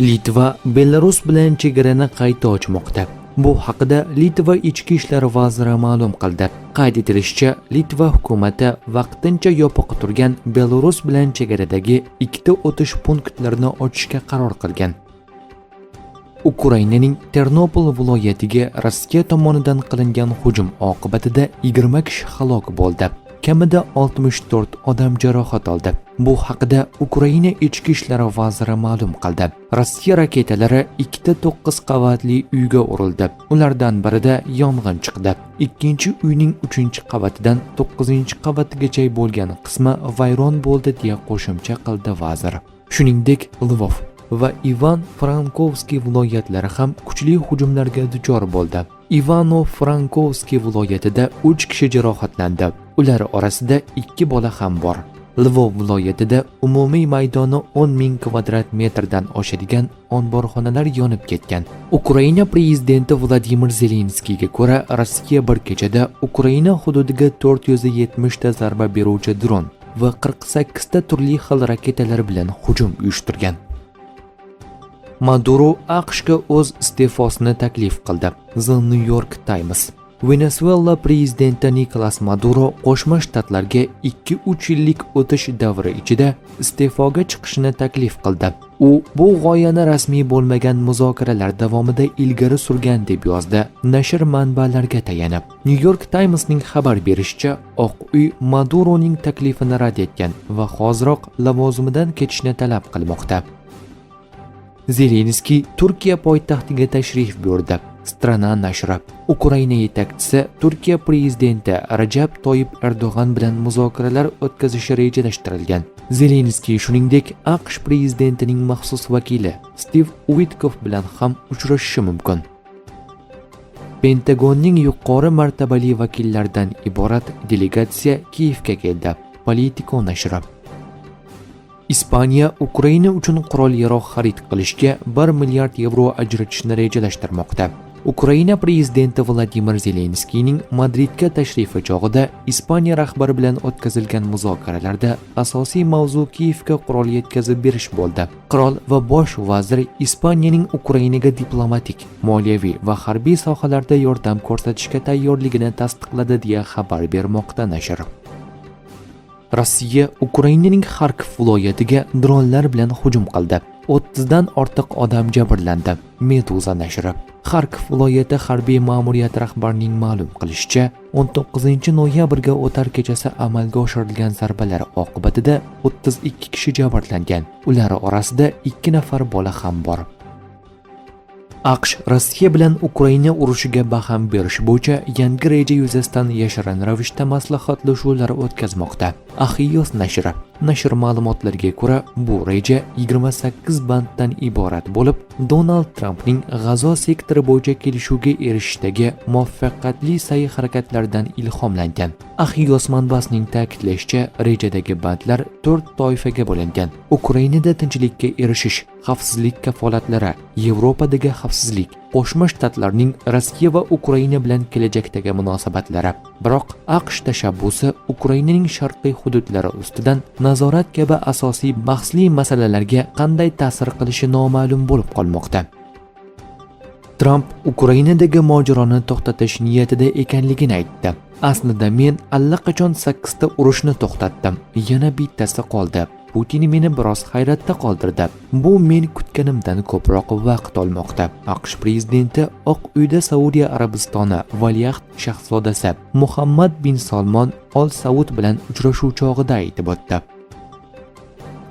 Litva Belarus bilan chegarani qayta ochmoqda. Bu haqida Litva ichki ishlar vaziri ma'lum qildi. Qayd etilishicha, Litva hukumati vaqtincha yopiq turgan Belarus bilan chegaradagi ikkita o'tish punktlarini ochishga qaror qilgan. Ukrainaning Ternopol viloyatiga Rossiya tomonidan qilingan hujum oqibatida 20 kishi halok bo'ldi. Kamida 64 odam jarohat oldi. Bu haqida Ukraina ichki ishlar vaziri ma'lum qildi. Rossiya raketalari ikkita 9 qavatli uyga urildi. Ulardan birida yong'in chiqdi. Ikkinchi uyning 3-qavatidan 9-qavatigacha bo'lgan qismi vayron bo'ldi deya qo'shimcha qildi vazir. Shuningdek, Lvov va Ivan-Frankovskiy viloyatlari ham kuchli hujumlarga duchor bo'ldi. Ivano-Frankovskiy viloyatida 3 kishi jarohatlandi. Ular orasida 2 bola ham bor. Lvov viloyatida umumiy maydoni 10,000 kvadrat metrdan oshadigan omborxonalar yonib ketgan. Ukraina prezidenti Vladimir Zelenskiyga ko'ra, Rossiya bir kechada Ukraina hududiga 470 ta zarba beruvchi dron va 48 ta turli xil raketalar bilan hujum uyushtirgan. Maduro AQShga o'z iste'fosini taklif qildi. The New York Times. Venezuela prezidenti Nicolas Maduro Qo'shma Shtatlarga 2-3 yillik o'tish davri ichida iste'foga chiqishni taklif qildi. U bu g'oyani rasmiy bo'lmagan muzokaralar davomida ilgari surgan deb yozdi nashr manbalarga tayanib. New York Times'ning xabar berishicha, Oq uy Maduroning taklifini rad etgan va hoziroq lavozimidan ketishni talab qilmoqda. Zelenskiy Turkiya poytaxtiga tashrif buyurdi. Strana nashri. Ukraina yetakchisi Turkiya prezidenti Rajab Toyib Erdo'g'an bilan muzokaralar o'tkazishi rejalashtirilgan. Zelenskiy shuningdek AQSh prezidentining maxsus vakili Steve Witkoff bilan ham uchrashishi mumkin. Pentagonning yuqori martabali vakillaridan iborat delegatsiya Kiyevga keldi. Politico nashri. Ispaniya Ukraina uchun qurol-yarog' xarid qilishga 1 milliard yevro ajratishni rejalashtirmoqda. Ukraina prezidenti Vladimir Zelenskiyning Madridga tashrifi chog'ida Ispaniya rahbari bilan o'tkazilgan muzokaralarda asosiy mavzu Kiyevga qurol yetkazib berish bo'ldi. Qirol va bosh vazir Ispaniyaning Ukrainaga diplomatik, moliyaviy va harbiy sohalarda yordam ko'rsatishga tayyorligini tasdiqladi deya xabar bermoqda nashr. Rossiya Ukrainaning Xarkov viloyatiga dronlar bilan hujum qildi. 30 dan ortiq odam jabrlandi. Meduza nashri. Xarkov viloyati harbiy ma'muriyati rahbarining ma'lum qilishicha, 19-noyabrga o'tar kechasi amalga oshirilgan zarbalar oqibatida 32 kishi jabrlangan. Ular orasida 2 nafar bola ham bor. AQSh Rossiya bilan Ukraina urushiga baham berish bo'yicha yangi reja yuzasidan yashirin ravishda maslahatlashuvlar o'tkazmoqda. Axios nashri. Nashr ma'lumotlariga ko'ra, bu reja 28 banddan iborat bo'lib, Donald Trampning G'azo sektori bo'yicha kelishuvga erishishdagi muvaffaqiyatli sa'y-harakatlardan ilhomlangan. Axios manbasining ta'kidlashicha, rejadagi bandlar 4 toifaga bo'lingan. Ukrainada tinchlikka erishish, xavfsizlik kafolatlari, Yevropadagi xavfsizlik, Qo'shma Shtatlarning Rossiya va Ukraina bilan kelajakdagi munosabatlari. Biroq AQSh tashabbusi Ukrainaning sharqiy hududlari ustidan nazorat kabi asosiy bahsli masalalarga qanday ta'sir qilishi noma'lum bo'lib qolmoqda. Tramp Ukrainadagi mojaroni to'xtatish niyatida ekanligini aytdi. Aslida men allaqachon 8 ta urushni to'xtatdim. Yana bittasi qoldi. Putin meni biroz hayratda qoldirdi. Bu men kutganimdan ko'proq vaqt olmoqda. AQSh prezidenti Oq uyda Saudiya Arabistoni valiahd shahzodasi Muhammad bin Salmon Al Saud bilan uchrashuv chog'ida aytib o'tdi.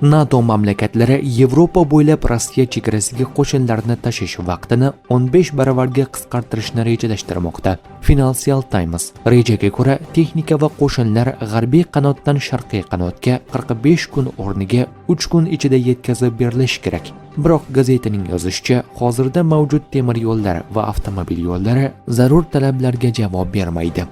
NATO mamlakatlari Yevropa bo'ylab Rossiya chegarasiga qo'shinlarni tashish vaqtini 15 baravarga qisqartirishni rejalashtirmoqda. Financial Times. Rejaga ko'ra, texnika va qo'shinlar g'arbiy qanotdan sharqiy qanotga 45 kun o'rniga 3 kun ichida yetkazib berilishi kerak. Biroq gazetaning yozishicha, hozirda mavjud temir yo'llar va avtomobil yo'llari zarur talablarga javob bermaydi.